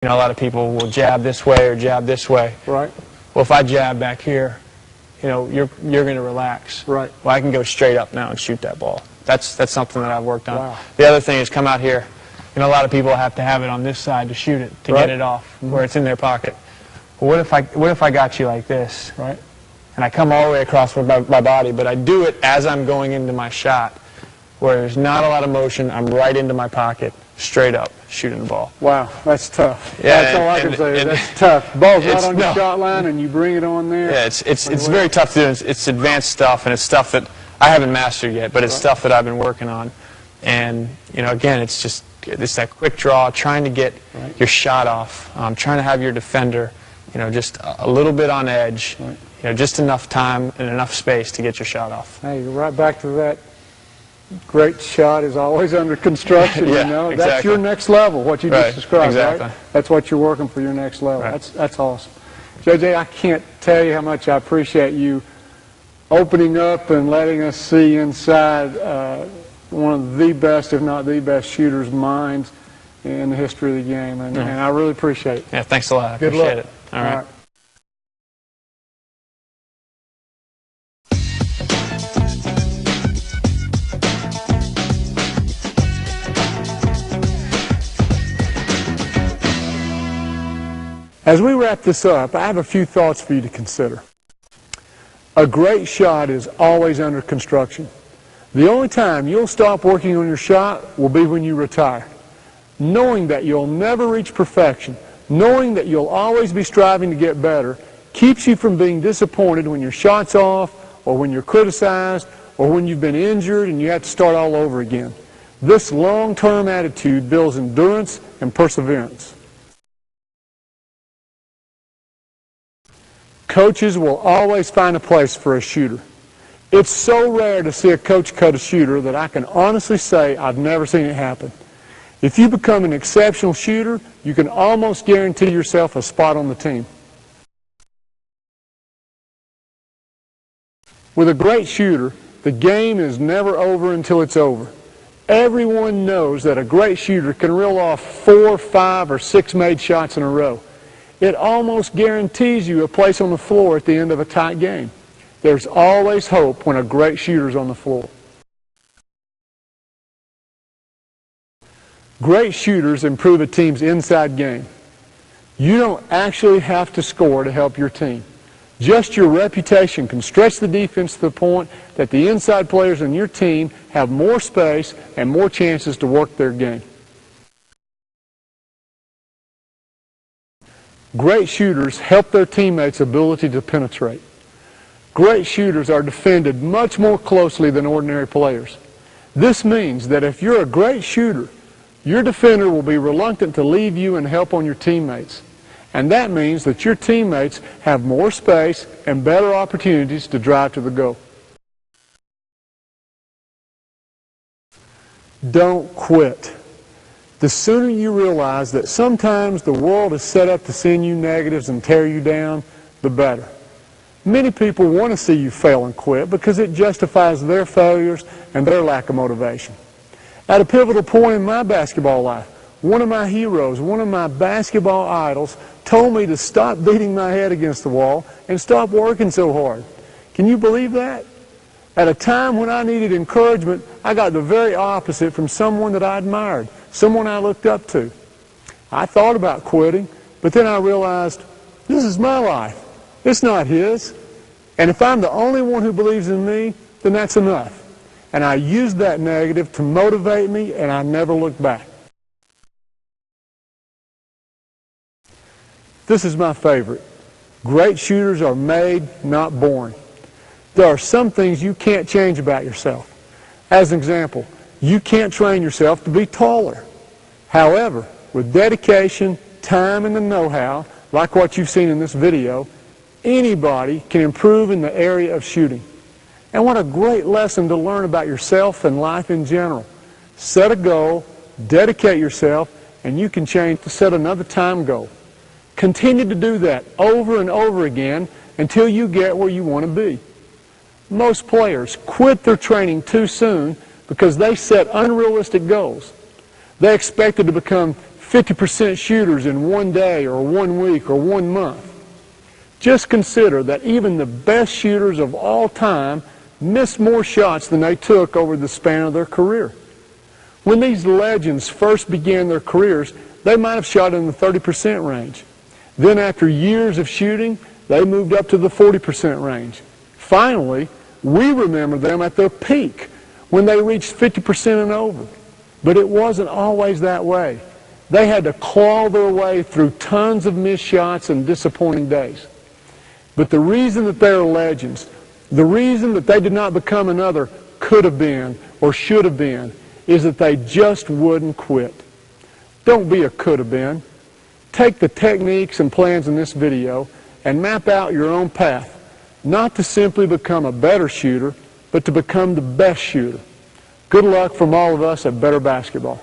You know, a lot of people will jab this way or jab this way. Right. Well, if I jab back here, you know, you're going to relax. Right. Well, I can go straight up now and shoot that ball. That's something that I've worked on. Wow. The other thing is come out here. You know, a lot of people have to have it on this side to shoot it, to get it off, where it's in their pocket. Well, what if I got you like this? Right. And I come all the way across with my body, but I do it as I'm going into my shot, where there's not a lot of motion. I'm right into my pocket, straight up, shooting the ball. Wow, that's tough. Yeah, that's all I can say. That's tough. Ball's right on your shot line, and you bring it on there. Yeah, it's very tough to do. It's advanced stuff, and it's stuff that I haven't mastered yet, but it's stuff that I've been working on. And you know, again, it's that quick draw, trying to get your shot off, trying to have your defender, you know, just a little bit on edge, you know, just enough time and enough space to get your shot off. Hey, you're right back to that. Great shot is always under construction, Yeah, you know. exactly. That's your next level, what you just described, exactly. right? That's what you're working for your next level. Right. That's awesome. JJ, I can't tell you how much I appreciate you opening up and letting us see inside one of the best, if not the best, shooters' minds in the history of the game, and I really appreciate it. Yeah, thanks a lot. I Good appreciate luck. it. All right. As we wrap this up, I have a few thoughts for you to consider. A great shot is always under construction. The only time you'll stop working on your shot will be when you retire. Knowing that you'll never reach perfection, knowing that you'll always be striving to get better, keeps you from being disappointed when your shot's off, or when you're criticized, or when you've been injured and you have to start all over again. This long-term attitude builds endurance and perseverance. Coaches will always find a place for a shooter. It's so rare to see a coach cut a shooter that I can honestly say I've never seen it happen. If you become an exceptional shooter, you can almost guarantee yourself a spot on the team. With a great shooter, the game is never over until it's over. Everyone knows that a great shooter can reel off 4, 5, or 6 made shots in a row. It almost guarantees you a place on the floor at the end of a tight game. There's always hope when a great shooter's on the floor. Great shooters improve a team's inside game. You don't actually have to score to help your team. Just your reputation can stretch the defense to the point that the inside players on your team have more space and more chances to work their game. Great shooters help their teammates' ability to penetrate. Great shooters are defended much more closely than ordinary players. This means that if you're a great shooter, your defender will be reluctant to leave you and help on your teammates. And that means that your teammates have more space and better opportunities to drive to the goal. Don't quit. The sooner you realize that sometimes the world is set up to send you negatives and tear you down, the better. Many people want to see you fail and quit because it justifies their failures and their lack of motivation. At a pivotal point in my basketball life, one of my heroes, one of my basketball idols, told me to stop beating my head against the wall and stop working so hard. Can you believe that? At a time when I needed encouragement, I got the very opposite from someone that I admired, someone I looked up to. I thought about quitting, but then I realized, this is my life. It's not his. And if I'm the only one who believes in me, then that's enough. And I used that negative to motivate me, and I never looked back. This is my favorite. Great shooters are made, not born. There are some things you can't change about yourself. As an example, you can't train yourself to be taller. However, with dedication, time, and the know-how, like what you've seen in this video, anybody can improve in the area of shooting. And what a great lesson to learn about yourself and life in general. Set a goal, dedicate yourself, and you can change to set another time goal. Continue to do that over and over again until you get where you want to be. Most players quit their training too soon because they set unrealistic goals. They expected to become 50% shooters in one day or 1 week or 1 month. Just consider that even the best shooters of all time missed more shots than they took over the span of their career. When these legends first began their careers, they might have shot in the 30% range. Then after years of shooting, they moved up to the 40% range. Finally, we remember them at their peak when they reached 50% and over. But it wasn't always that way. They had to claw their way through tons of missed shots and disappointing days. But the reason that they're legends, the reason that they did not become another could have been or should have been, is that they just wouldn't quit. Don't be a could have been. Take the techniques and plans in this video and map out your own path, not to simply become a better shooter, but to become the best shooter. Good luck from all of us at Better Basketball.